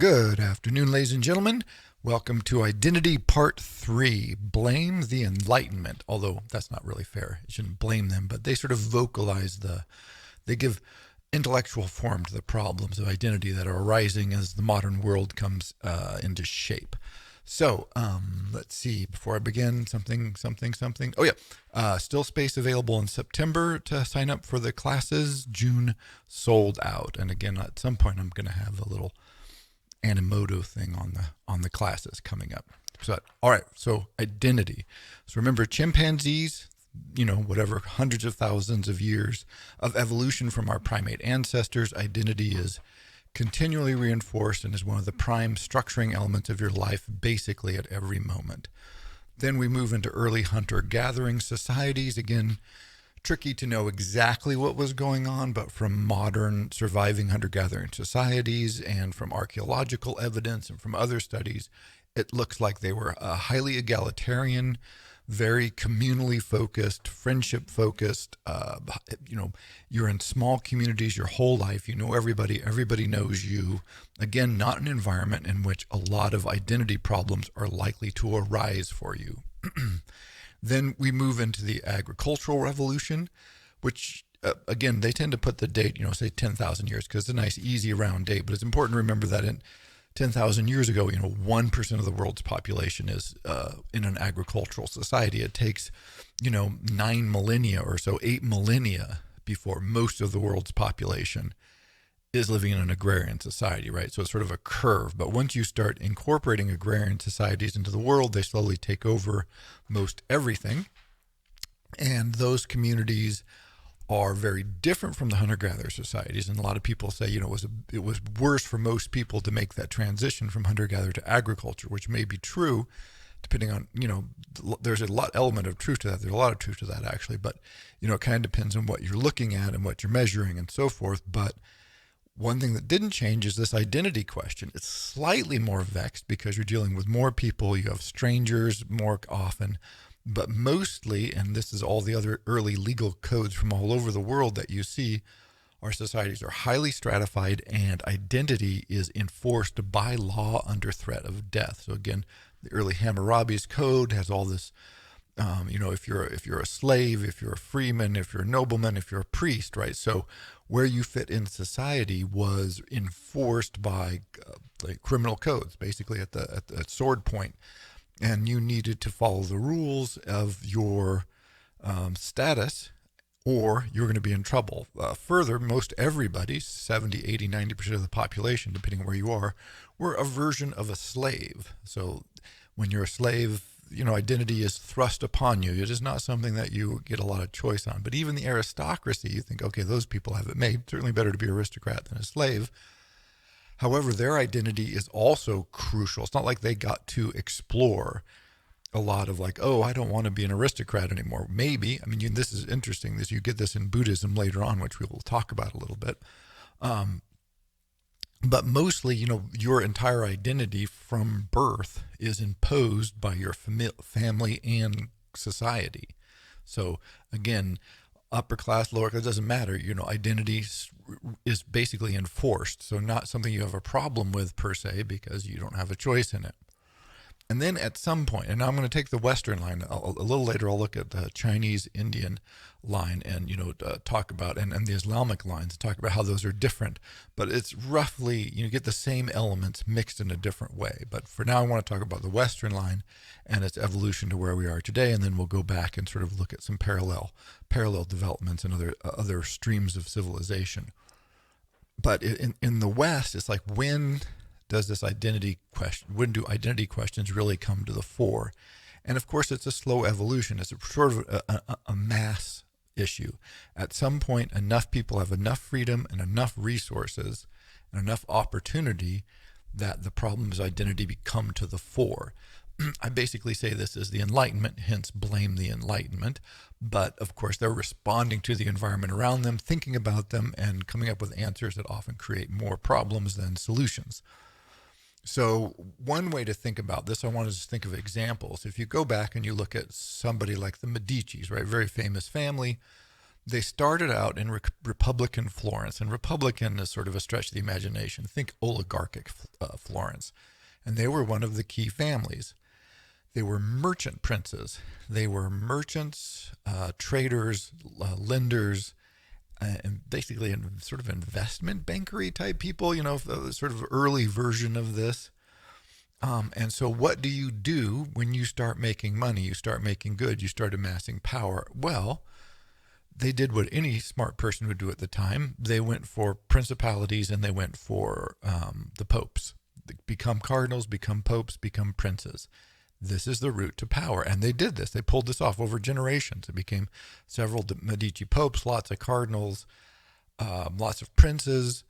Good afternoon, ladies and gentlemen. Welcome to Identity Part 3, Blame the Enlightenment. Although that's not really fair. You shouldn't blame them, but they sort of they give intellectual form to the problems of identity that are arising as the modern world comes into shape. So, let's see, before I begin, something. Oh yeah, still space available in September to sign up for the classes. June sold out. And again, at some point I'm going to have a little Animoto thing on the classes coming up. So, all right, so identity. So remember, chimpanzees, whatever, hundreds of thousands of years of evolution from our primate ancestors, identity is continually reinforced and is one of the prime structuring elements of your life basically at every moment. Then we move into early hunter-gathering societies. Again, tricky to know exactly what was going on, but from modern surviving hunter-gathering societies and from archaeological evidence and from other studies, it looks like they were highly egalitarian, very communally focused, friendship focused. You're in small communities your whole life. You know everybody knows you. Again, not an environment in which a lot of identity problems are likely to arise for you. Then we move into the agricultural revolution, which, again, they tend to put the date, say 10,000 years, because it's a nice, easy, round date. But it's important to remember that in 10,000 years ago, 1% of the world's population is in an agricultural society. It takes, 9 millennia or so, 8 millennia before most of the world's population is living in an agrarian society, right? So it's sort of a curve. But once you start incorporating agrarian societies into the world, they slowly take over most everything. And those communities are very different from the hunter-gatherer societies. And a lot of people say, it was worse for most people to make that transition from hunter-gatherer to agriculture, which may be true, depending on, there's a lot element of truth to that. There's a lot of truth to that, actually. But, it kind of depends on what you're looking at and what you're measuring and so forth. But one thing that didn't change is this identity question. It's slightly more vexed because you're dealing with more people. You have strangers more often, but mostly, and this is all the other early legal codes from all over the world that you see, our societies are highly stratified and identity is enforced by law under threat of death. So again, the early Hammurabi's code has all this, if you're a slave, if you're a freeman, if you're a nobleman, if you're a priest, right? So where you fit in society was enforced by criminal codes, basically at the sword point, and you needed to follow the rules of your status, or you're going to be in trouble. Further, most everybody, 70, 80, 90% of the population, depending on where you are, were a version of a slave. So when you're a slave, identity is thrust upon you. It is not something that you get a lot of choice on. But even the aristocracy, you think, okay, those people have it made. Certainly better to be an aristocrat than a slave. However, their identity is also crucial. It's not like they got to explore a lot of I don't want to be an aristocrat anymore. Maybe. This is interesting. You get this in Buddhism later on, which we will talk about a little bit. But mostly, your entire identity from birth is imposed by your family and society. So again, upper class, lower class, it doesn't matter. Identity is basically enforced. So not something you have a problem with per se, because you don't have a choice in it. And then at some point, and now I'm going to take the Western line, a little later I'll look at the Chinese Indian line and, talk about, and the Islamic lines, talk about how those are different. But it's roughly, you get the same elements mixed in a different way. But for now, I want to talk about the Western line and its evolution to where we are today. And then we'll go back and sort of look at some parallel developments and other streams of civilization. But in the West, it's like, when do identity questions really come to the fore? And of course, it's a slow evolution. It's a sort of a mass issue. At some point, enough people have enough freedom and enough resources and enough opportunity that the problems of identity come to the fore. I basically say this is the Enlightenment, hence blame the Enlightenment. But of course, they're responding to the environment around them, thinking about them, and coming up with answers that often create more problems than solutions. So one way to think about this, I want to just think of examples. If you go back and you look at somebody like the Medicis, right, very famous family, They started out in Republican Florence, and Republican is sort of a stretch of the imagination. Think oligarchic Florence. And they were one of the key families. They were merchant princes. They were merchants, traders, lenders, and basically sort of investment bankery type people, sort of early version of this. And so what do you do when you start making money? You start making good. You start amassing power. Well, they did what any smart person would do at the time. They went for principalities and they went for the popes. Become cardinals, become popes, become princes. This is the route to power. And they did this. They pulled this off over generations. It became several Medici popes, lots of cardinals, lots of princes.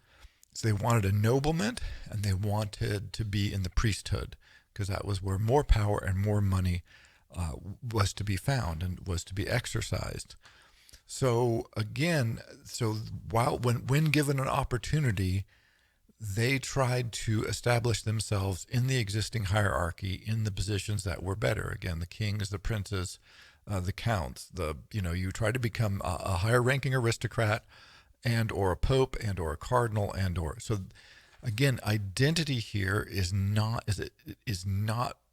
So they wanted a noblement and they wanted to be in the priesthood because that was where more power and more money was to be found and was to be exercised. So again, when given an opportunity, they tried to establish themselves in the existing hierarchy in the positions that were better. Again, the kings, the princes, the counts. You try to become a higher ranking aristocrat, and or a pope, and or a cardinal, and or so. Again, identity here is not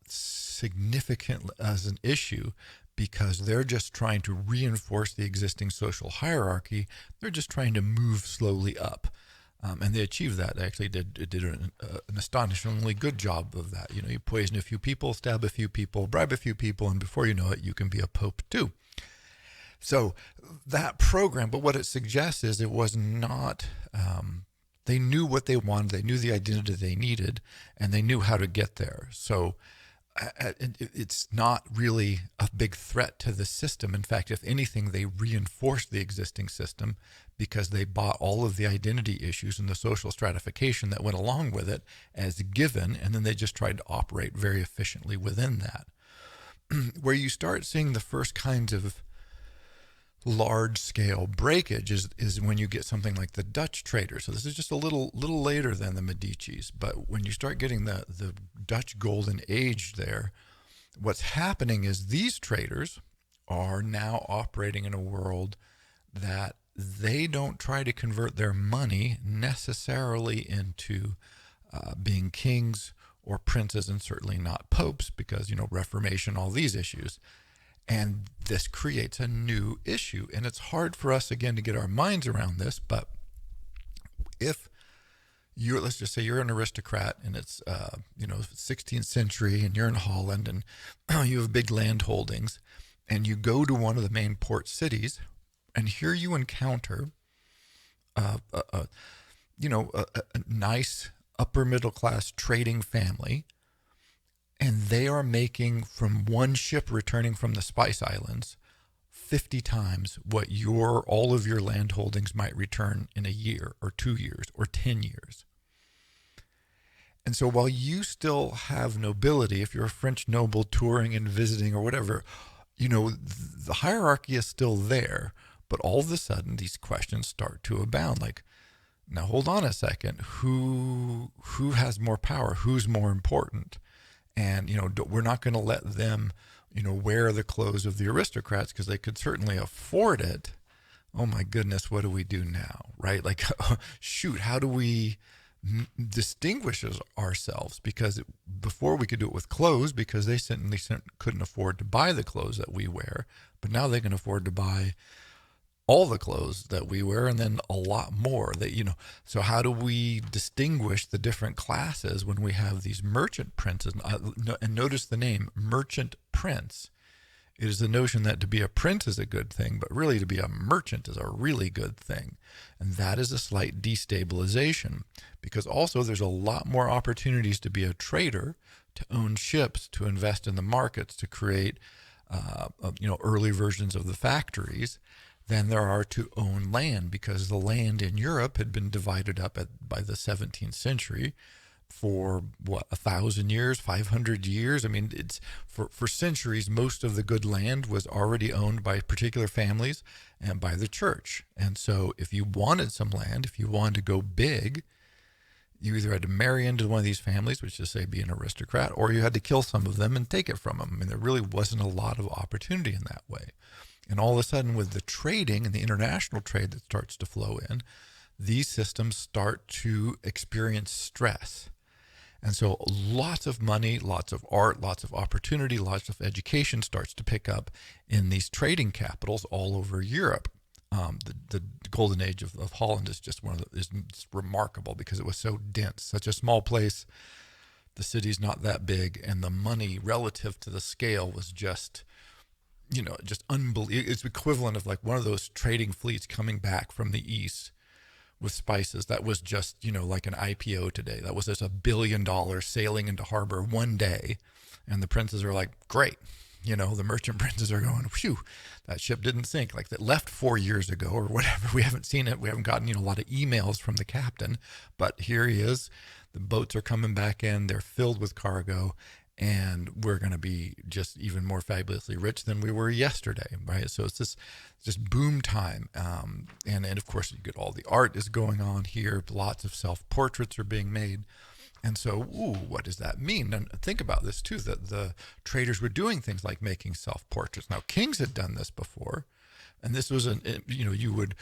significant as an issue because they're just trying to reinforce the existing social hierarchy. They're just trying to move slowly up. And they achieved that. They actually did an astonishingly good job of that. You poison a few people, stab a few people, bribe a few people, and before you know it, you can be a pope too. So that program, but what it suggests is it was not, they knew what they wanted, they knew the identity they needed, and they knew how to get there. So it's not really a big threat to the system. In fact, if anything, they reinforced the existing system because they bought all of the identity issues and the social stratification that went along with it as given, and then they just tried to operate very efficiently within that. Where you start seeing the first kinds of large-scale breakage is when you get something like the Dutch traders. So this is just a little later than the Medicis, but when you start getting the Dutch golden age there, what's happening is these traders are now operating in a world that they don't try to convert their money necessarily into being kings or princes, and certainly not popes, because, Reformation, all these issues. And this creates a new issue. And it's hard for us, again, to get our minds around this. But if let's just say you're an aristocrat and it's, 16th century and you're in Holland and you have big land holdings and you go to one of the main port cities and here you encounter, a nice upper middle class trading family. And they are making from one ship returning from the Spice Islands 50 times what all of your land holdings might return in a year or 2 years or 10 years. And so while you still have nobility, if you're a French noble touring and visiting or whatever, the hierarchy is still there. But all of a sudden, these questions start to abound. Like, now hold on a second. Who has more power? Who's more important? And, we're not going to let them, wear the clothes of the aristocrats because they could certainly afford it. Oh my goodness, what do we do now, right? Like, shoot, how do we distinguish ourselves? Because before we could do it with clothes because they certainly couldn't afford to buy the clothes that we wear. But now they can afford to buy all the clothes that we wear and then a lot more so how do we distinguish the different classes when we have these merchant princes? And notice the name merchant prince. It is the notion that to be a prince is a good thing, but really to be a merchant is a really good thing. And that is a slight destabilization because also there's a lot more opportunities to be a trader, to own ships, to invest in the markets, to create early versions of the factories than there are to own land, because the land in Europe had been divided up by the 17th century for 1,000 years, 500 years. I mean, it's for centuries, most of the good land was already owned by particular families and by the church. And so if you wanted some land, if you wanted to go big, you either had to marry into one of these families, which is, say, be an aristocrat, or you had to kill some of them and take it from them. I mean, there really wasn't a lot of opportunity in that way. And all of a sudden, with the trading and the international trade that starts to flow in, these systems start to experience stress. And so lots of money, lots of art, lots of opportunity, lots of education starts to pick up in these trading capitals all over Europe. The golden age of Holland is just is remarkable because it was so dense, such a small place. The city's not that big, and the money relative to the scale was just, just unbelievable. It's equivalent of like one of those trading fleets coming back from the east with spices. That was just, like an IPO today. That was just $1 billion sailing into harbor one day. And the princes are like, great. The merchant princes are going, phew, that ship didn't sink. Like that left 4 years ago or whatever. We haven't seen it. We haven't gotten, a lot of emails from the captain, but here he is. The boats are coming back in. They're filled with cargo. And we're going to be just even more fabulously rich than we were yesterday, right? So it's just boom time. And of course, you get all the art is going on here. Lots of self-portraits are being made. And so, what does that mean? And think about this too, that the traders were doing things like making self-portraits. Now, kings had done this before. And this was, you would...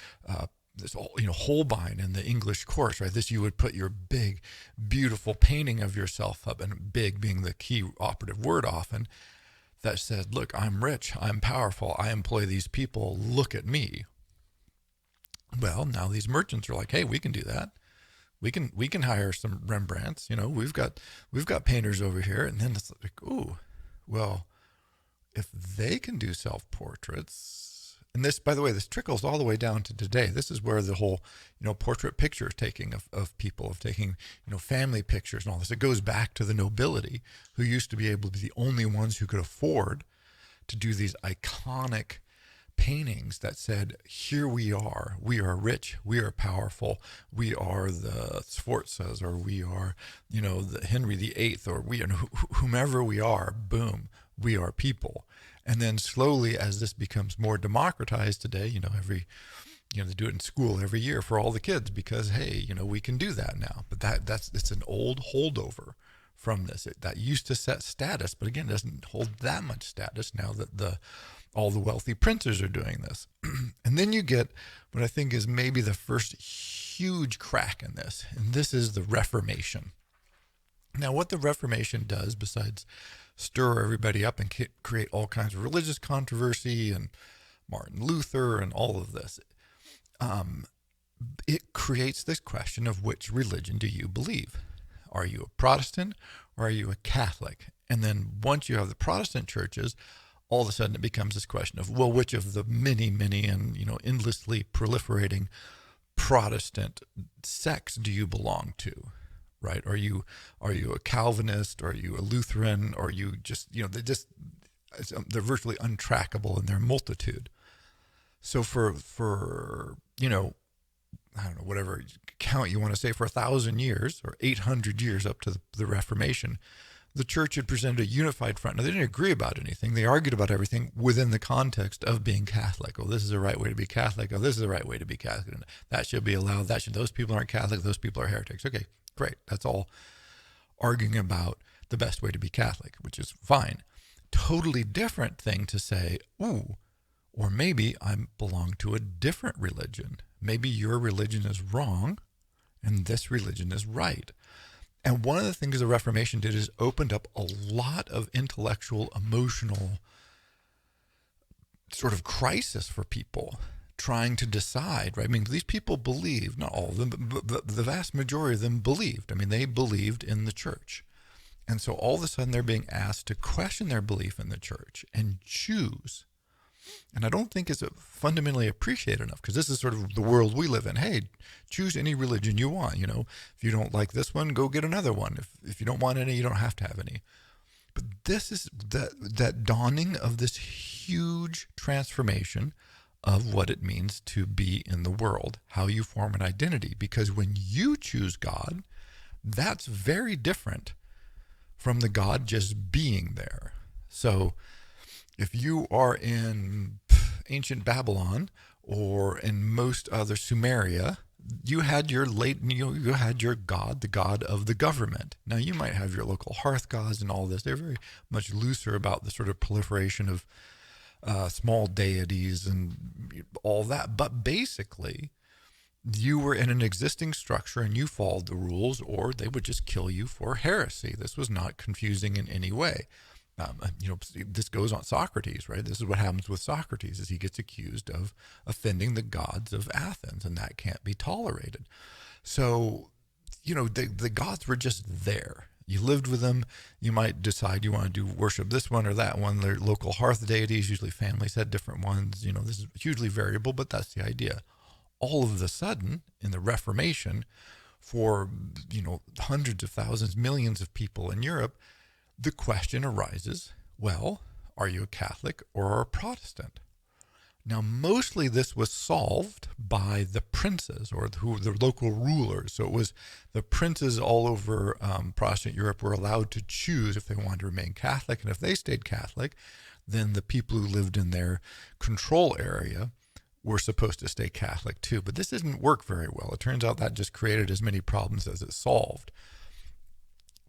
this Holbein in the English course, right? This, you would put your big, beautiful painting of yourself up, and big being the key operative word often, that said, look, I'm rich, I'm powerful, I employ these people, look at me. Well, now these merchants are like, hey, we can do that. We can hire some Rembrandts, we've got painters over here. And then it's like, well, if they can do self-portraits. And this, by the way, this trickles all the way down to today. This is where the whole, portrait picture taking of people, of taking, family pictures and all this. It goes back to the nobility who used to be able to be the only ones who could afford to do these iconic paintings that said, here we are rich, we are powerful, we are the Sforzas, or we are, the Henry VIII, or we, whomever we are, boom, we are people. And then slowly, as this becomes more democratized today, they do it in school every year for all the kids because, hey, we can do that now. But it's an old holdover from this. That used to set status, but again, it doesn't hold that much status now that all the wealthy princes are doing this. And then you get what I think is maybe the first huge crack in this, and this is the Reformation. Now, what the Reformation does, besides stir everybody up and create all kinds of religious controversy and Martin Luther and all of this, it creates this question of which religion do you believe? Are you a Protestant or are you a Catholic? And then once you have the Protestant churches, all of a sudden it becomes this question of, well, which of the many and endlessly proliferating Protestant sects do you belong to? Right? Are you a Calvinist? Are you a Lutheran? Or are you just, they're virtually untrackable in their multitude. So for I don't know, whatever count you want to say, for 1,000 years or 800 years up to the Reformation, the church had presented a unified front. Now, they didn't agree about anything. They argued about everything within the context of being Catholic. Oh, this is the right way to be Catholic. Oh, this is the right way to be Catholic. That should be allowed. Those people aren't Catholic. Those people are heretics. Okay, great. That's all arguing about the best way to be Catholic, which is fine. Totally different thing to say, or maybe I belong to a different religion. Maybe your religion is wrong and this religion is right. And one of the things the Reformation did is opened up a lot of intellectual, emotional sort of crisis for people trying to decide, right? I mean, these people believed, not all of them, but the vast majority of them believed. I mean, they believed in the church. And so all of a sudden they're being asked to question their belief in the church and choose. And I don't think it's fundamentally appreciated enough, because this is sort of the world we live in. Hey, choose any religion you want. If you don't like this one, go get another one. If you don't want any, you don't have to have any. But this is that dawning of this huge transformation of what it means to be in the world, how you form an identity. Because when you choose God, that's very different from the God just being there. So if you are in ancient Babylon or in most other Sumeria, you had your you had your God, the God of the government. Now you might have your local hearth gods and all this. They're very much looser about the sort of proliferation of small deities and all that. But basically, you were in an existing structure and you followed the rules, or they would just kill you for heresy. This was not confusing in any way. This goes on Socrates, right? This is what happens with Socrates, is he gets accused of offending the gods of Athens, and that can't be tolerated. So, the gods were just there. You lived with them. You might decide you want to worship this one or that one. Their local hearth deities, usually families had different ones. This is hugely variable, but that's the idea. All of a sudden, in the Reformation, for, hundreds of thousands, millions of people in Europe, the question arises, well, are you a Catholic or a Protestant? Now, mostly this was solved by the princes or the local rulers. So it was the princes all over Protestant Europe were allowed to choose if they wanted to remain Catholic. And if they stayed Catholic, then the people who lived in their control area were supposed to stay Catholic too. But this didn't work very well. It turns out that just created as many problems as it solved.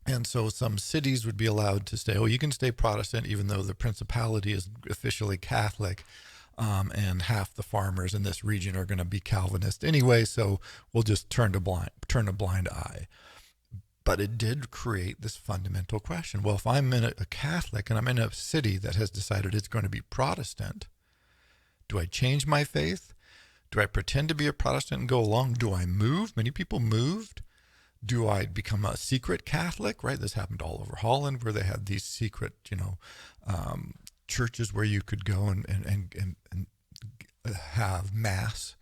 And so some cities would be allowed to stay, you can stay Protestant even though the principality is officially Catholic, and half the farmers in this region are going to be Calvinist anyway, so we'll just turn a blind eye. But it did create this fundamental question. Well, if I'm a Catholic and I'm in a city that has decided it's going to be Protestant, do I change my faith? Do I pretend to be a Protestant and go along? Do I move? Many people moved. Do I become a secret Catholic, right? This happened all over Holland, where they had these secret, churches where you could go and have mass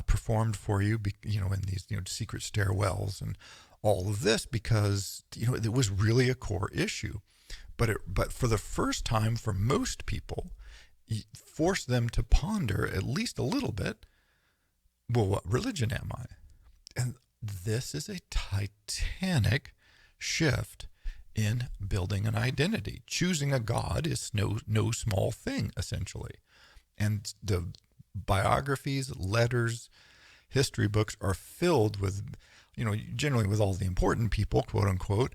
performed for you, in these, secret stairwells and all of this, because, it was really a core issue. But for the first time, for most people, it forced them to ponder at least a little bit, well, what religion am I? And this is a titanic shift in building an identity. Choosing a god is no small thing, essentially. And the biographies, letters, history books are filled with, generally with all the important people, quote unquote,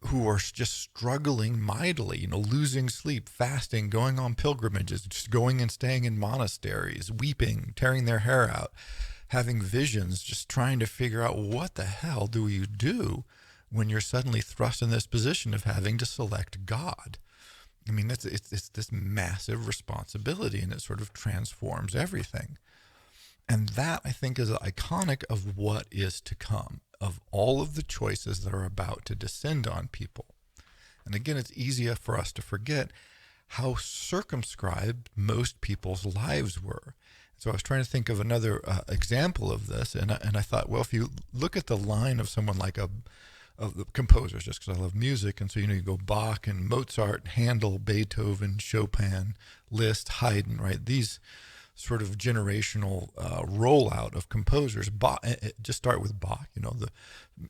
who are just struggling mightily, losing sleep, fasting, going on pilgrimages, just going and staying in monasteries, weeping, tearing their hair out, having visions, just trying to figure out what the hell do you do when you're suddenly thrust in this position of having to select God. I mean, it's this massive responsibility, and it sort of transforms everything. And that, I think, is iconic of what is to come, of all of the choices that are about to descend on people. And again, it's easier for us to forget how circumscribed most people's lives were. So I was trying to think of another example of this, and I thought, well, if you look at the line of someone like of the composers, just because I love music, and so you go Bach and Mozart, Handel, Beethoven, Chopin, Liszt, Haydn, right? These sort of generational rollout of composers. Bach, just start with Bach, the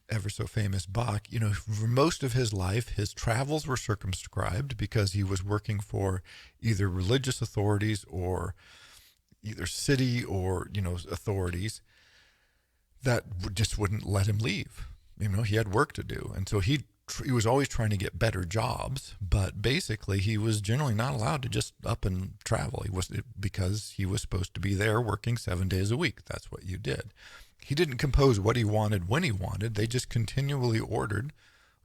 ever so famous Bach. For most of his life, his travels were circumscribed because he was working for either religious authorities or either city or, authorities that just wouldn't let him leave. He had work to do. And so he was always trying to get better jobs, but basically he was generally not allowed to just up and travel. Because he was supposed to be there working 7 days a week. That's what you did. He didn't compose what he wanted when he wanted. They just continually ordered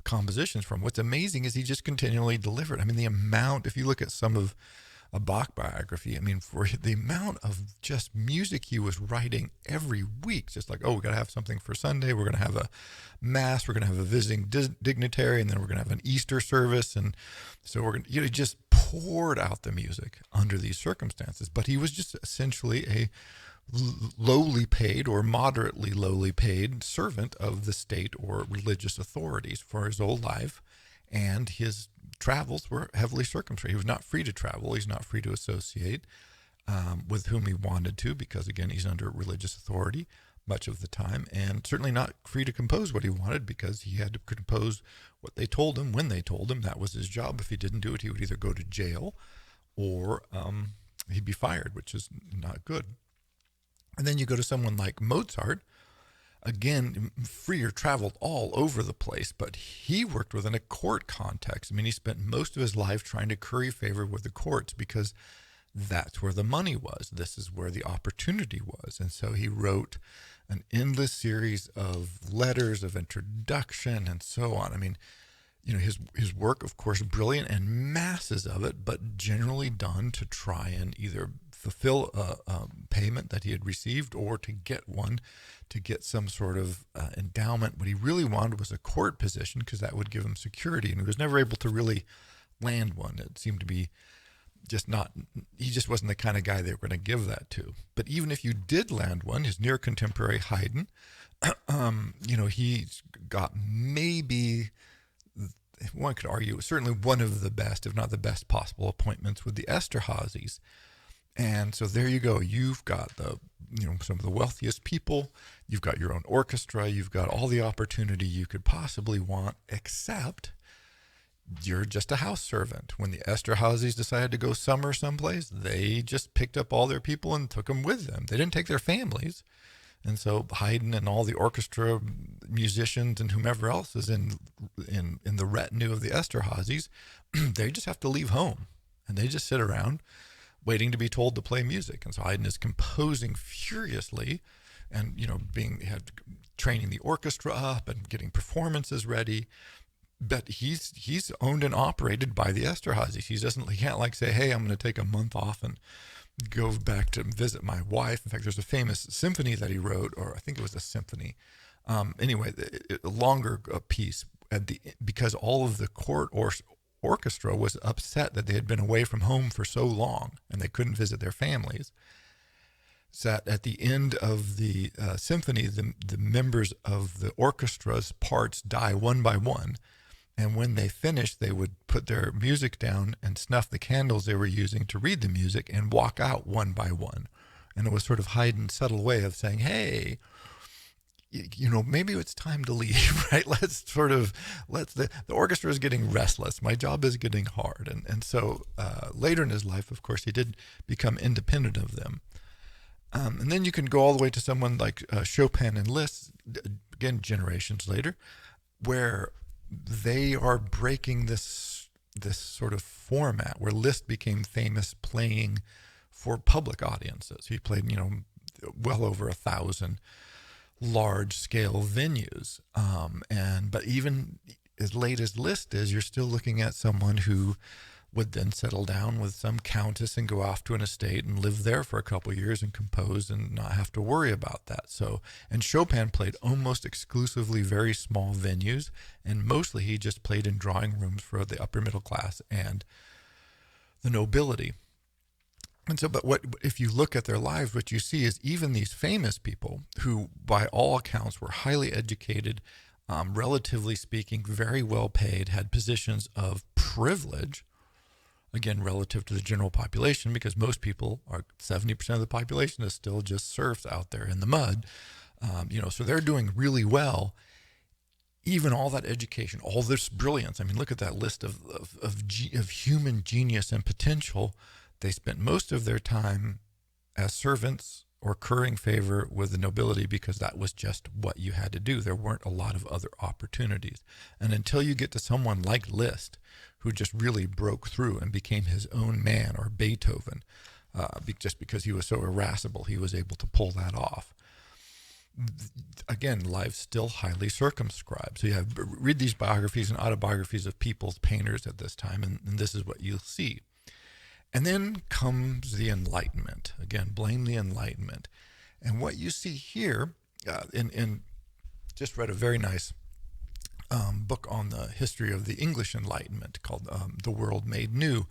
compositions from him. What's amazing is he just continually delivered. I mean, the amount, if you look at some of a Bach biography, for the amount of just music he was writing every week, just like, we got to have something for Sunday, we're going to have a mass, we're going to have a visiting dignitary, and then we're going to have an Easter service. And so we're going to, he just poured out the music under these circumstances. But he was just essentially a lowly paid or moderately lowly paid servant of the state or religious authorities for his whole life. And his travels were heavily circumscribed. He was not free to travel. He's not free to associate with whom he wanted to, because, again, he's under religious authority much of the time, and certainly not free to compose what he wanted, because he had to compose what they told him when they told him. That was his job. If he didn't do it, he would either go to jail or he'd be fired, which is not good. And then you go to someone like Mozart, again, freer, traveled all over the place, but he worked within a court context. He spent most of his life trying to curry favor with the courts, because that's where the money was. This is where the opportunity was. And so he wrote an endless series of letters of introduction and so on. I mean, his work, of course, brilliant and masses of it, but generally done to try and either fulfill a payment that he had received or to get one, to get some sort of endowment. What he really wanted was a court position because that would give him security, and he was never able to really land one. It seemed to be he just wasn't the kind of guy they were going to give that to. But even if you did land one, his near contemporary Haydn, he's got maybe, one could argue, certainly one of the best, if not the best possible appointments with the Esterházys. And so there you go. You've got some of the wealthiest people. You've got your own orchestra. You've got all the opportunity you could possibly want, except you're just a house servant. When the Esterházys decided to go summer someplace, they just picked up all their people and took them with them. They didn't take their families. And so Haydn and all the orchestra musicians and whomever else is in the retinue of the Esterházys, they just have to leave home, and they just sit around waiting to be told to play music. And so Haydn is composing furiously, and training the orchestra up and getting performances ready. But he's owned and operated by the Esterházys. He can't say, hey, I'm going to take a month off and go back to visit my wife. In fact, there's a famous symphony that he wrote, or I think it was a symphony. Anyway, a longer piece because all of the court orchestra was upset that they had been away from home for so long and they couldn't visit their families. So at the end of the symphony, the members of the orchestra's parts die one by one. And when they finished, they would put their music down and snuff the candles they were using to read the music and walk out one by one. And it was sort of Haydn's subtle way of saying, hey, maybe it's time to leave, right? The orchestra is getting restless. My job is getting hard. And so later in his life, of course, he did become independent of them. And then you can go all the way to someone like Chopin and Liszt, again, generations later, where they are breaking this sort of format where Liszt became famous playing for public audiences. He played, well over 1,000 large-scale venues. But even as late as Liszt is, you're still looking at someone who would then settle down with some countess and go off to an estate and live there for a couple of years and compose and not have to worry about that. And Chopin played almost exclusively very small venues, and mostly he just played in drawing rooms for the upper middle class and the nobility. And so, but if you look at their lives, what you see is even these famous people who, by all accounts, were highly educated, relatively speaking, very well paid, had positions of privilege, again, relative to the general population, because most people 70% of the population is still just serfs out there in the mud. So they're doing really well. Even all that education, all this brilliance. I mean, look at that list of human genius and potential. They spent most of their time as servants or currying favor with the nobility because that was just what you had to do. There weren't a lot of other opportunities. And until you get to someone like Liszt, who just really broke through and became his own man, or Beethoven, just because he was so irascible, he was able to pull that off. Again, life's still highly circumscribed. So read these biographies and autobiographies of people's painters at this time, and this is what you'll see. And then comes the Enlightenment. Again, blame the Enlightenment. And what you see here, just read a very nice book on the history of the English Enlightenment called The World Made New.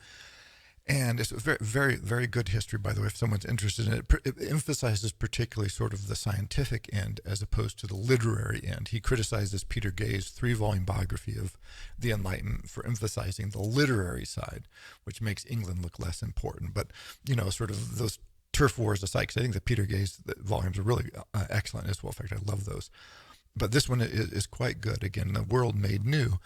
And it's a very, very, very good history, by the way, if someone's interested in it. It emphasizes particularly sort of the scientific end as opposed to the literary end. He criticizes Peter Gay's 3-volume biography of the Enlightenment for emphasizing the literary side, which makes England look less important. But, sort of those turf wars aside, because I think that Peter Gay's volumes are really excellent as well. In fact, I love those. But this one is quite good. Again, The World Made New.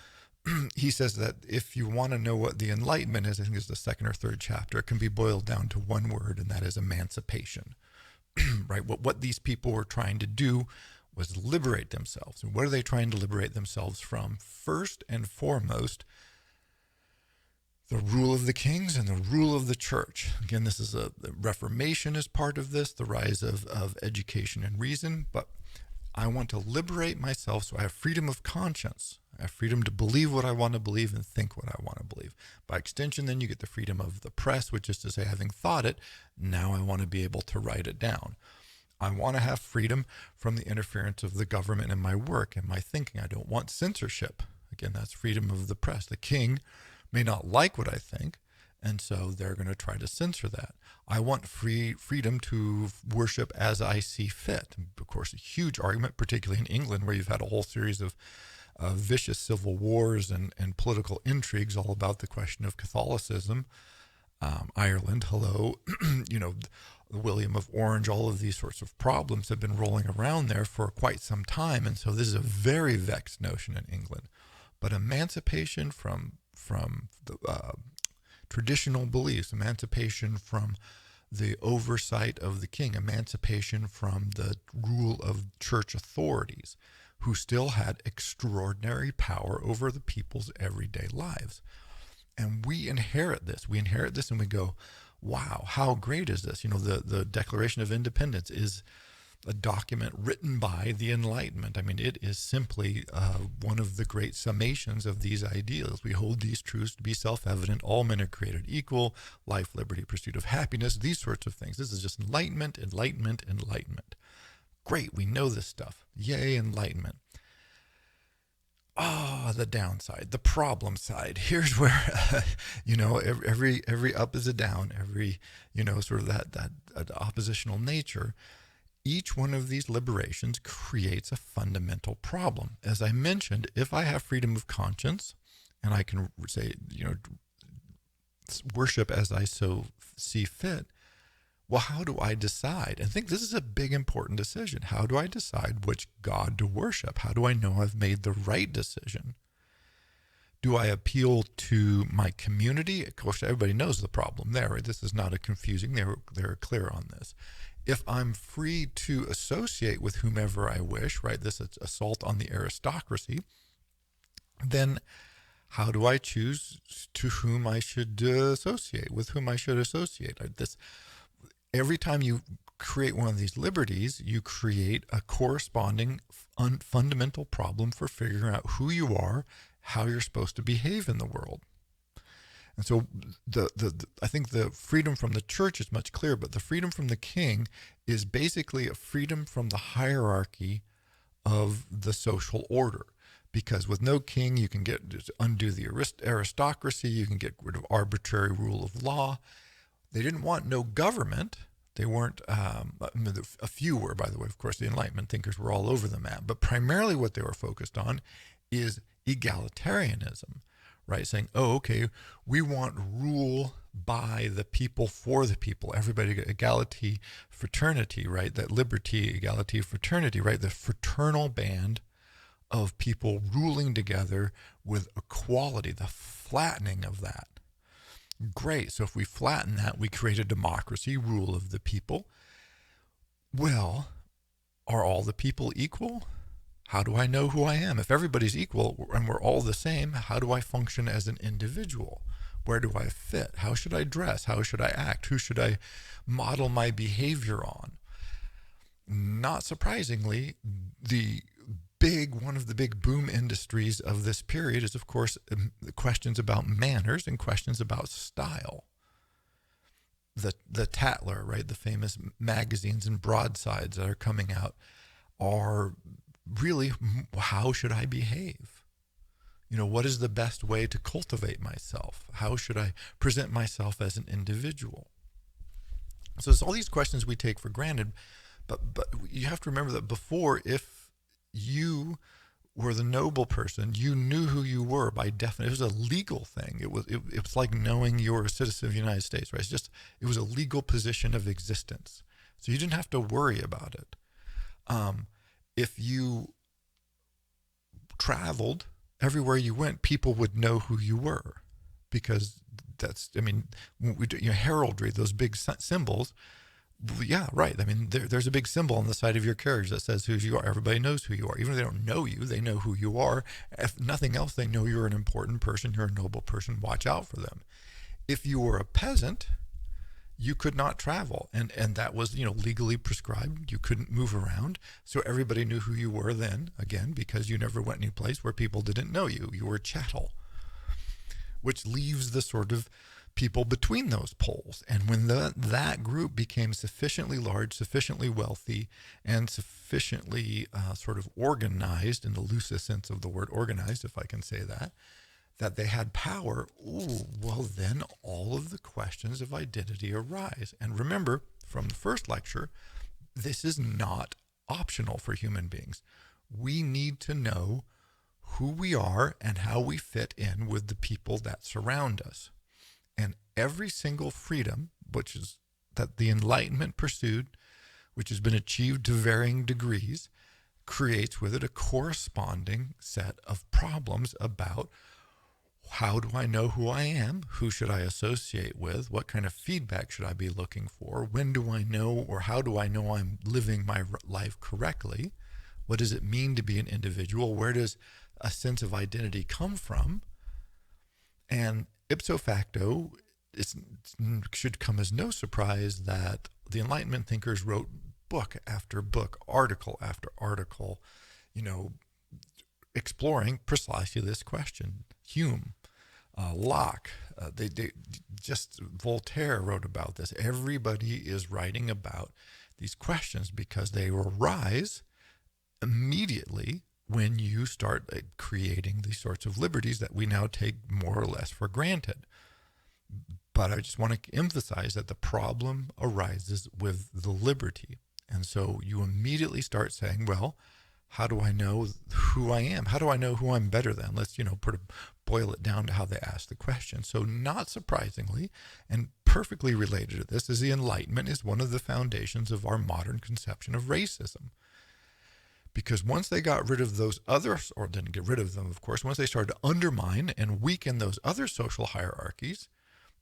He says that if you want to know what the Enlightenment is, I think it's the 2nd or 3rd chapter, it can be boiled down to one word, and that is emancipation. Right? What these people were trying to do was liberate themselves. And what are they trying to liberate themselves from? First and foremost, the rule of the kings and the rule of the church. Again, this is the Reformation is part of this, the rise of education and reason, but I want to liberate myself so I have freedom of conscience. I have freedom to believe what I want to believe and think what I want to believe. By extension, then you get the freedom of the press, which is to say, having thought it, now I want to be able to write it down. I want to have freedom from the interference of the government in my work and my thinking. I don't want censorship. Again, that's freedom of the press. The king may not like what I think, and so they're going to try to censor that. I want freedom to worship as I see fit. And of course, a huge argument, particularly in England, where you've had a whole series of vicious civil wars and political intrigues all about the question of Catholicism. Ireland, hello, William of Orange, all of these sorts of problems have been rolling around there for quite some time. And so this is a very vexed notion in England. But emancipation from the traditional beliefs, emancipation from the oversight of the king, emancipation from the rule of church authorities, who still had extraordinary power over the people's everyday lives. And we inherit this. We inherit this and we go, wow, how great is this? The Declaration of Independence is a document written by the Enlightenment. I mean, it is simply one of the great summations of these ideals. We hold these truths to be self-evident. All men are created equal. Life, liberty, pursuit of happiness, these sorts of things. This is just enlightenment, enlightenment, enlightenment. Great, we know this stuff. Yay, enlightenment. The downside, the problem side. Here's where, every up is a down. Every, sort of that oppositional nature. Each one of these liberations creates a fundamental problem. As I mentioned, if I have freedom of conscience and I can say, worship as I so see fit, well, how do I decide? I think this is a big, important decision. How do I decide which God to worship? How do I know I've made the right decision? Do I appeal to my community? Of course, everybody knows the problem there, right? This is not a confusing. They're clear on this. If I'm free to associate with whomever I wish, right, this is assault on the aristocracy, then how do I choose to whom I should associate, with whom I should associate? Every time you create one of these liberties, you create a corresponding fundamental problem for figuring out who you are, how you're supposed to behave in the world. And so I think the freedom from the church is much clearer, but the freedom from the king is basically a freedom from the hierarchy of the social order. Because with no king, you can undo the aristocracy, you can get rid of arbitrary rule of law. They didn't want no government. They weren't, a few were, by the way, of course, the Enlightenment thinkers were all over the map, but primarily what they were focused on is egalitarianism. Right, saying, okay, we want rule by the people for the people. Everybody, equality, fraternity, right? That liberty, equality, fraternity, right? The fraternal band of people ruling together with equality, the flattening of that. Great, so if we flatten that, we create a democracy, rule of the people. Well, are all the people equal? How do I know who I am? If everybody's equal and we're all the same, how do I function as an individual? Where do I fit? How should I dress? How should I act? Who should I model my behavior on? Not surprisingly, one of the big boom industries of this period is, of course, questions about manners and questions about style. The Tatler, right, the famous magazines and broadsides that are coming out are really, how should I behave? What is the best way to cultivate myself? How should I present myself as an individual? So it's all these questions we take for granted, but you have to remember that before, if you were the noble person, you knew who you were by definition. It was a legal thing. It was like knowing you were a citizen of the United States, right? It was a legal position of existence. So you didn't have to worry about it. If you traveled, everywhere you went, people would know who you were, because heraldry, those big symbols, Yeah, right. I mean, there's a big symbol on the side of your carriage that says who you are. Everybody knows who you are. Even if they don't know you, they know who you are. If nothing else, they know you're an important person. You're a noble person. Watch out for them. If you were a peasant, you could not travel. And that was, legally prescribed. You couldn't move around. So everybody knew who you were then, again, because you never went any place where people didn't know you. You were chattel, which leaves the sort of people between those poles. And when that group became sufficiently large, sufficiently wealthy, and sufficiently sort of organized, in the loosest sense of the word organized, if I can say that they had power, well, then all of the questions of identity arise. And remember, from the first lecture, this is not optional for human beings. We need to know who we are and how we fit in with the people that surround us. And every single freedom, which is that the Enlightenment pursued, which has been achieved to varying degrees, creates with it a corresponding set of problems about how do I know who I am? Who should I associate with? What kind of feedback should I be looking for? When do I know, or how do I know I'm living my life correctly? What does it mean to be an individual? Where does a sense of identity come from? And ipso facto, it should come as no surprise that the Enlightenment thinkers wrote book after book, article after article, exploring precisely this question. Hume, Locke, they just Voltaire wrote about this. Everybody is writing about these questions because they arise immediately when you start creating these sorts of liberties that we now take more or less for granted. But I just want to emphasize that the problem arises with the liberty. And so you immediately start saying, well, how do I know who I am? How do I know who I'm better than? Let's, boil it down to how they ask the question. So not surprisingly, and perfectly related to this, is the Enlightenment is one of the foundations of our modern conception of racism. Because once they got rid of those others, or didn't get rid of them, of course, once they started to undermine and weaken those other social hierarchies,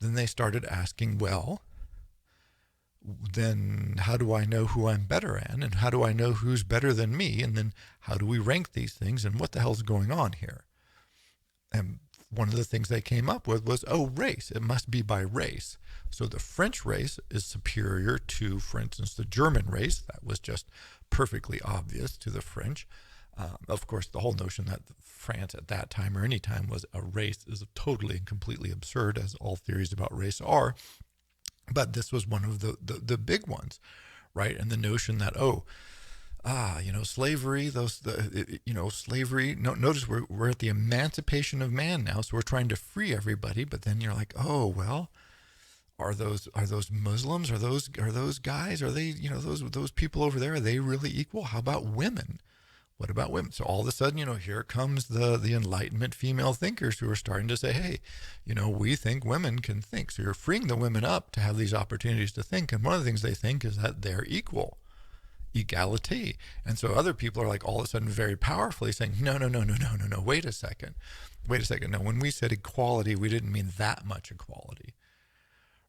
then they started asking, well, then how do I know who I'm better than? And how do I know who's better than me? And then how do we rank these things? And what the hell's going on here? And one of the things they came up with was, race. It must be by race. So the French race is superior to, for instance, the German race. That was just perfectly obvious to the French. Of course, the whole notion that France at that time or any time was a race is totally and completely absurd, as all theories about race are. But this was one of the big ones, right? And the notion that, slavery, slavery. No, notice we're at the emancipation of man now, so we're trying to free everybody. But then you're like, are those Muslims? Are those guys? Are they, those people over there? Are they really equal? How about women? What about women? So all of a sudden, here comes the Enlightenment female thinkers who are starting to say, hey, we think women can think. So you're freeing the women up to have these opportunities to think. And one of the things they think is that they're equal. Equality. And so other people are like all of a sudden very powerfully saying, no, wait a second. No, when we said equality, we didn't mean that much equality.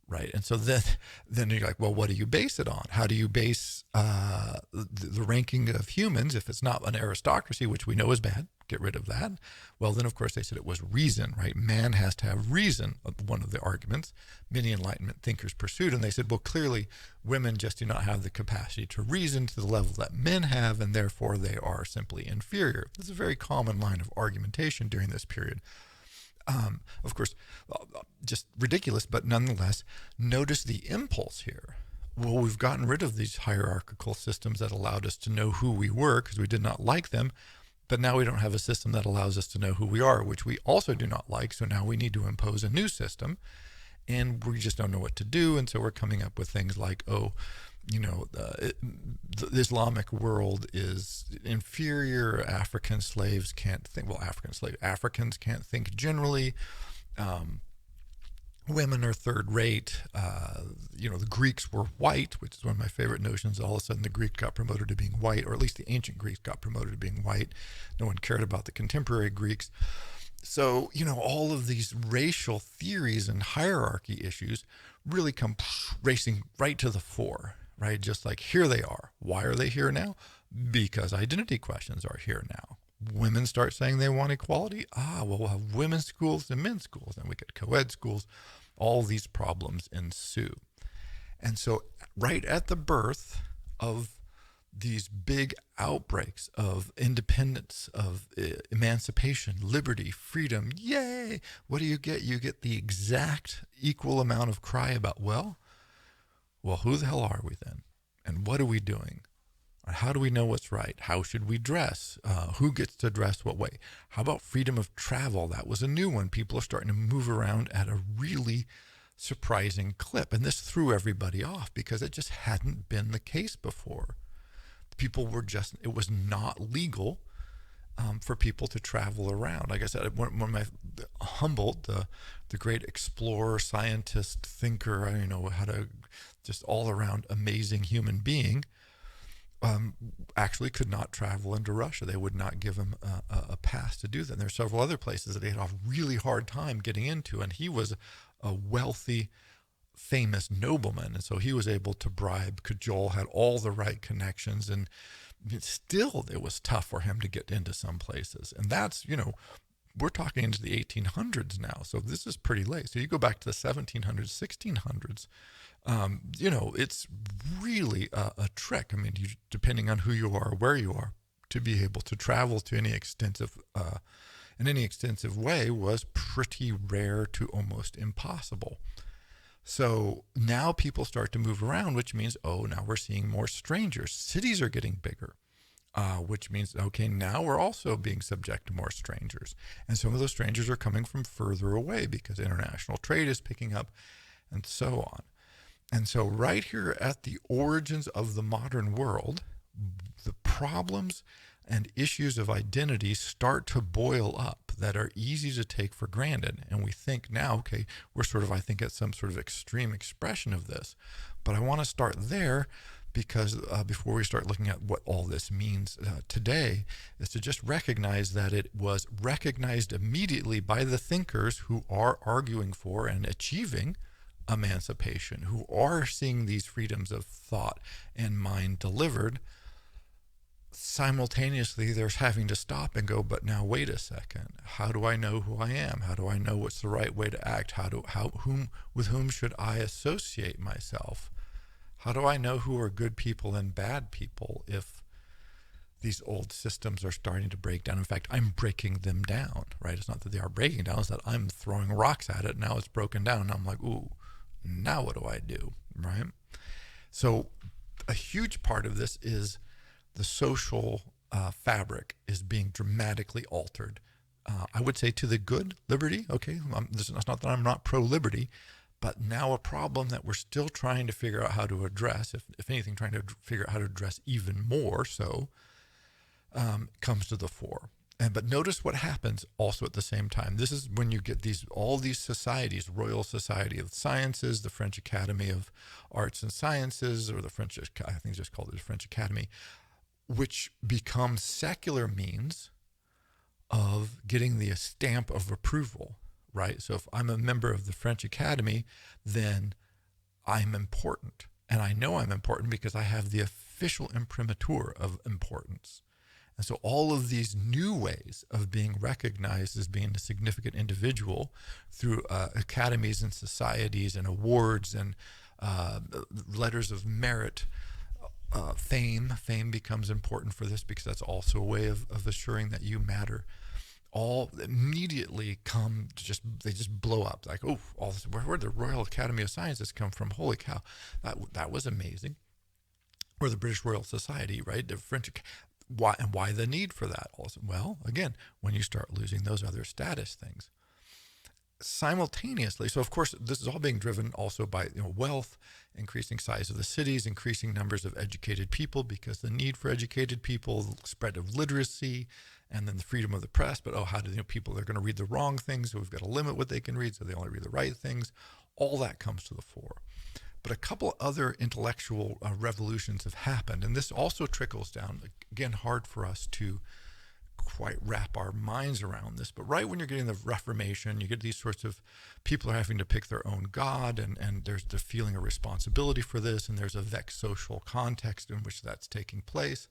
Right. And so then you're like, well, what do you base it on? How do you base the ranking of humans if it's not an aristocracy, which we know is bad? Get rid of that. Well, then, of course, they said it was reason, right? Man has to have reason, one of the arguments many Enlightenment thinkers pursued. And they said, well, clearly women just do not have the capacity to reason to the level that men have, and therefore they are simply inferior. This is a very common line of argumentation during this period. Of course, just ridiculous, but nonetheless, notice the impulse here. Well, we've gotten rid of these hierarchical systems that allowed us to know who we were because we did not like them, but now we don't have a system that allows us to know who we are, which we also do not like, so now we need to impose a new system, and we just don't know what to do, and so we're coming up with things like, the Islamic world is inferior. African slaves can't think. Well, Africans can't think generally. Women are third rate. The Greeks were white, which is one of my favorite notions. All of a sudden, the Greeks got promoted to being white, or at least the ancient Greeks got promoted to being white. No one cared about the contemporary Greeks. So, all of these racial theories and hierarchy issues really come racing right to the fore. right? Just like here they are. Why are they here now? Because identity questions are here now. Women start saying they want equality. Well, we'll have women's schools and men's schools, and we get co-ed schools. All these problems ensue. And so right at the birth of these big outbreaks of independence, of emancipation, liberty, freedom, yay! What do you get? You get the exact equal amount of cry about, well, who the hell are we then? And what are we doing? How do we know what's right? How should we dress? Who gets to dress what way? How about freedom of travel? That was a new one. People are starting to move around at a really surprising clip. And this threw everybody off because it just hadn't been the case before. People were just, it was not legal for people to travel around. Like I said, one of my Humboldt, the great explorer, scientist, thinker, how to just all around amazing human being, actually could not travel into Russia. They would not give him a pass to do that. And there are several other places that he had a really hard time getting into, and he was a wealthy, famous nobleman, and so he was able to bribe, cajole, had all the right connections, and still it was tough for him to get into some places. And that's, we're talking into the 1800s now, so this is pretty late. So you go back to the 1700s, 1600s, it's really a trick. I mean, depending on who you are, where you are, to be able to travel to any extensive, in any extensive way was pretty rare to almost impossible. So now people start to move around, which means, now we're seeing more strangers. Cities are getting bigger, which means, okay, now we're also being subject to more strangers. And some of those strangers are coming from further away because international trade is picking up and so on. And so right here at the origins of the modern world, the problems and issues of identity start to boil up that are easy to take for granted. And we think now, okay, we're sort of, I think, at some sort of extreme expression of this. But I want to start there because before we start looking at what all this means today, is to just recognize that it was recognized immediately by the thinkers who are arguing for and achieving emancipation, who are seeing these freedoms of thought and mind delivered. Simultaneously, they're having to stop and go, but now wait a second. How do I know who I am? How do I know what's the right way to act? With whom should I associate myself? How do I know who are good people and bad people if these old systems are starting to break down? In fact, I'm breaking them down, right? It's not that they are breaking down, it's that I'm throwing rocks at it. Now it's broken down. And I'm like, ooh, now what do I do, right? So a huge part of this is the social fabric is being dramatically altered. I would say to the good, liberty, okay, it's not that I'm not pro-liberty, but now a problem that we're still trying to figure out how to address, if anything, trying to figure out how to address even more so, comes to the fore. But notice what happens also at the same time. This is when you get all these societies, Royal Society of Sciences, the French Academy of Arts and Sciences, or the French, I think it's just called the French Academy, which become secular means of getting the stamp of approval, right? So if I'm a member of the French Academy, then I'm important. And I know I'm important because I have the official imprimatur of importance. And so all of these new ways of being recognized as being a significant individual through academies and societies and awards and letters of merit, fame becomes important for this because that's also a way of assuring that you matter. All immediately they just blow up. Like, all this, where'd the Royal Academy of Sciences come from? Holy cow, that was amazing. Or the British Royal Society, right? The French. Why the need for that? Also, well, again, when you start losing those other status things. Simultaneously, so of course, this is all being driven also by wealth, increasing size of the cities, increasing numbers of educated people, because the need for educated people, spread of literacy, and then the freedom of the press. But how do people are going to read the wrong things? So we've got to limit what they can read, so they only read the right things. All that comes to the fore. But a couple other intellectual revolutions have happened, and this also trickles down. Again, hard for us to quite wrap our minds around this. But right when you're getting the Reformation, you get these sorts of people are having to pick their own God, and there's the feeling of responsibility for this, and there's a vexed social context in which that's taking place.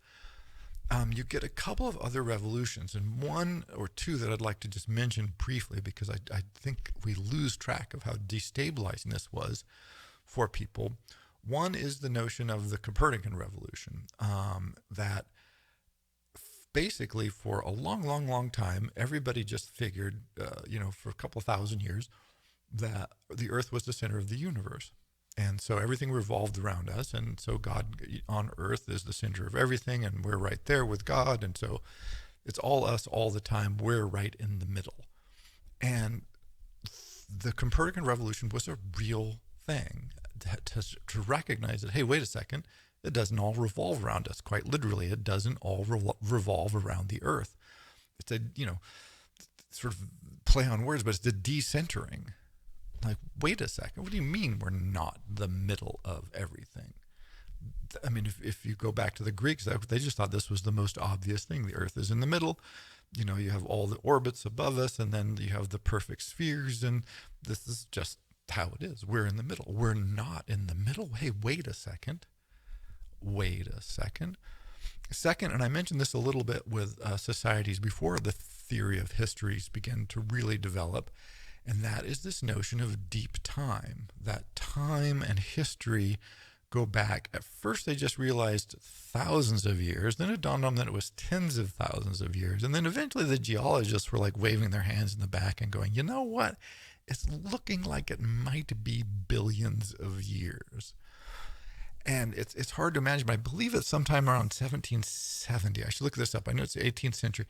You get a couple of other revolutions, and one or two that I'd like to just mention briefly because I think we lose track of how destabilizing this was for people. One is the notion of the Copernican revolution, that basically for a long time, everybody just figured, for a couple of thousand years, that the earth was the center of the universe. And so everything revolved around us. And so God on earth is the center of everything. And we're right there with God. And so it's all us all the time. We're right in the middle. And the Copernican revolution was a real thing to recognize that, hey, wait a second. It doesn't all revolve around us. Quite literally, it doesn't all revolve around the earth. It's a, sort of play on words, but it's the decentering. Like, wait a second, what do you mean we're not the middle of everything? I mean, if you go back to the Greeks, they just thought this was the most obvious thing. The earth is in the middle. You have all the orbits above us, and then you have the perfect spheres, and this is just how it is. We're in the middle. We're not in the middle. Hey, wait a second. Second, and I mentioned this a little bit with societies before the theory of histories began to really develop, and that is this notion of deep time, that time and history go back. At first, they just realized thousands of years. Then it dawned on them that it was tens of thousands of years. And then eventually the geologists were like waving their hands in the back and going, you know what? It's looking like it might be billions of years. And it's hard to imagine, but I believe it's sometime around 1770. I should look this up. I know it's the 18th century.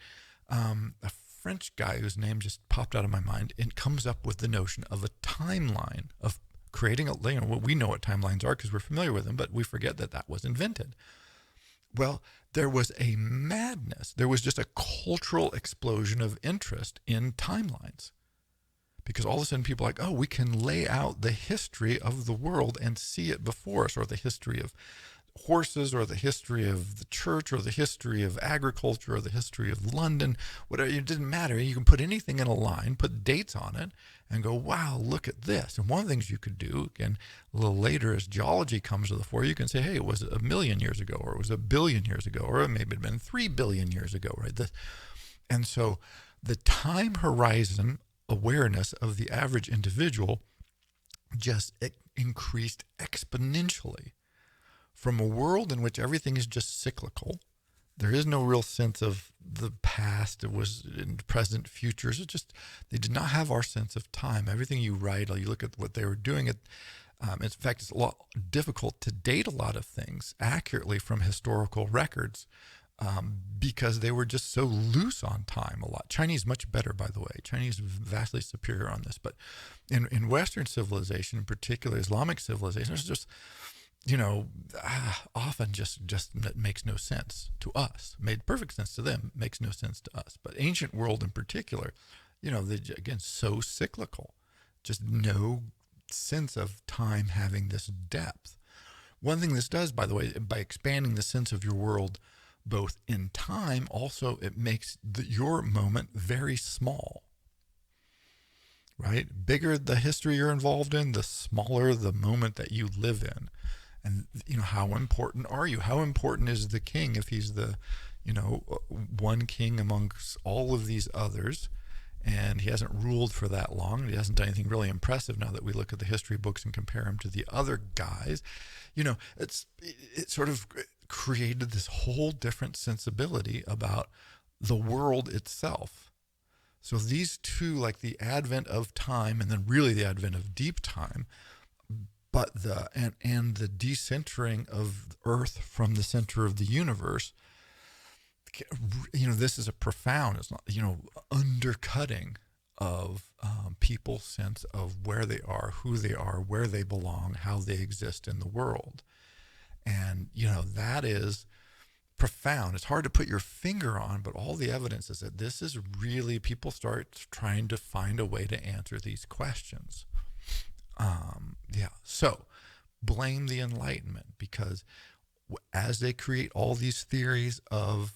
A French guy whose name just popped out of my mind and comes up with the notion of a timeline of creating we know what timelines are because we're familiar with them, but we forget that was invented. Well, there was a madness. There was just a cultural explosion of interest in timelines. Because all of a sudden people are like, oh, we can lay out the history of the world and see it before us, or the history of horses, or the history of the church, or the history of agriculture, or the history of London, whatever. It didn't matter. You can put anything in a line, put dates on it, and go, wow, look at this. And one of the things you could do, again, a little later as geology comes to the fore, you can say, hey, it was 1 million years ago, or it was 1 billion years ago, or maybe it had been 3 billion years ago, right? And so the time horizon awareness of the average individual just increased exponentially from a world in which everything is just cyclical. There is no real sense of the past. It was in present, futures. They did not have our sense of time. Everything you write, you look at what they were doing. In fact, it's a lot difficult to date a lot of things accurately from historical records. Because they were just so loose on time a lot. Chinese much better, by the way. Chinese vastly superior on this. But in Western civilization, in particular Islamic civilization, it's just, often just makes no sense to us. Made perfect sense to them, makes no sense to us. But ancient world in particular, again, so cyclical. Just no sense of time having this depth. One thing this does, by the way, by expanding the sense of your world both in time, also it makes your moment very small, right? Bigger the history you're involved in, the smaller the moment that you live in. And, how important are you? How important is the king if he's the, one king amongst all of these others, and he hasn't ruled for that long. He hasn't done anything really impressive now that we look at the history books and compare him to the other guys. It sort of created this whole different sensibility about the world itself. So these two, like the advent of time and then really the advent of deep time, but the decentering of Earth from the center of the universe, this is a profound, it's not, undercutting of people's sense of where they are, who they are, where they belong, how they exist in the world. And, that is profound. It's hard to put your finger on, but all the evidence is that this is really, people start trying to find a way to answer these questions. So blame the Enlightenment, because as they create all these theories of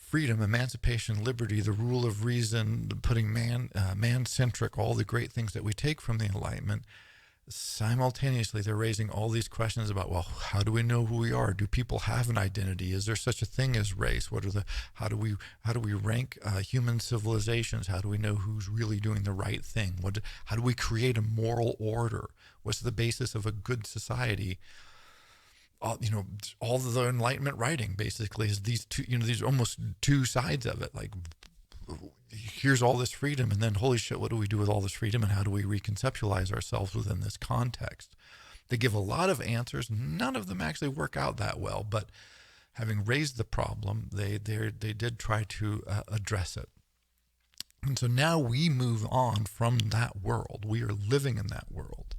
freedom, emancipation, liberty, the rule of reason, putting man-centric, all the great things that we take from the Enlightenment, simultaneously they're raising all these questions about, well, how do we know who we are? Do people have an identity? Is there such a thing as race? How do we rank human civilizations? How do we know who's really doing the right thing? How do we create a moral order? What's the basis of a good society? All of the Enlightenment writing basically is these almost two sides of it. Like, here's all this freedom, and then holy shit, what do we do with all this freedom, and how do we reconceptualize ourselves within this context? They give a lot of answers. None of them actually work out that well, but having raised the problem, they did try to address it. And so now we move on from that world. We are living in that world.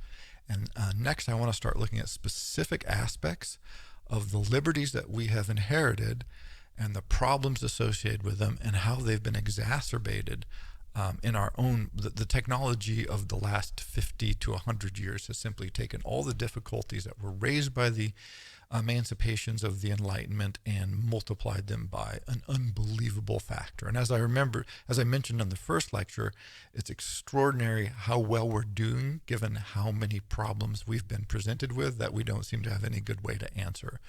And next, I want to start looking at specific aspects of the liberties that we have inherited and the problems associated with them, and how they've been exacerbated in our own, the technology of the last 50 to 100 years has simply taken all the difficulties that were raised by the emancipations of the Enlightenment and multiplied them by an unbelievable factor. And as I mentioned in the first lecture, it's extraordinary how well we're doing given how many problems we've been presented with that we don't seem to have any good way to answer.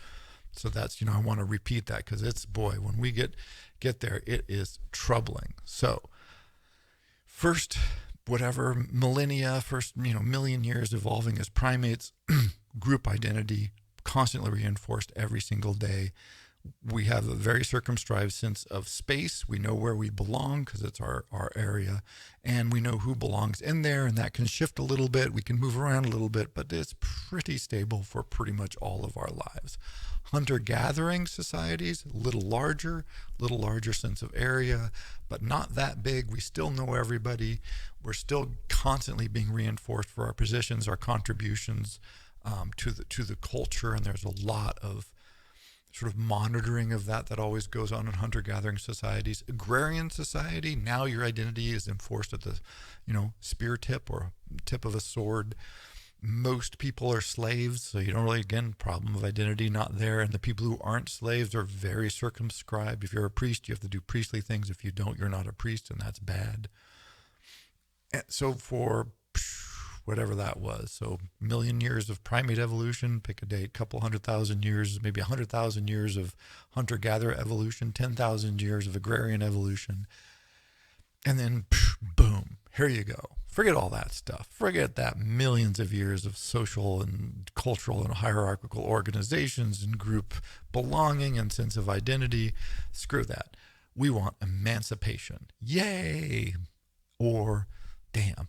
So that's, I want to repeat that because it's, boy, when we get there, it is troubling. So first, whatever millennia, first, million years evolving as primates, group identity constantly reinforced every single day. We have a very circumscribed sense of space. We know where we belong because it's our area, and we know who belongs in there, and that can shift a little bit. We can move around a little bit, but it's pretty stable for pretty much all of our lives. Hunter-gathering societies, a little larger sense of area, but not that big. We still know everybody. We're still constantly being reinforced for our positions, our contributions to the culture, and there's a lot of sort of monitoring of that always goes on in hunter-gathering societies. Agrarian society, now your identity is enforced at the, spear tip or tip of a sword. Most people are slaves, so you don't really, again, problem of identity not there. And the people who aren't slaves are very circumscribed. If you're a priest, you have to do priestly things. If you don't, you're not a priest, and that's bad. And so for whatever that was, so million years of primate evolution, pick a date, couple 100,000 years, maybe 100,000 years of hunter-gatherer evolution, 10,000 years of agrarian evolution, and then boom, here you go. Forget all that stuff. Forget that millions of years of social and cultural and hierarchical organizations and group belonging and sense of identity. Screw that. We want emancipation. Yay! Or damn,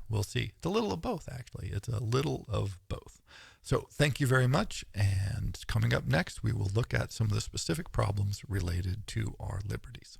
we'll see. It's a little of both, actually. It's a little of both. So thank you very much. And coming up next, we will look at some of the specific problems related to our liberties.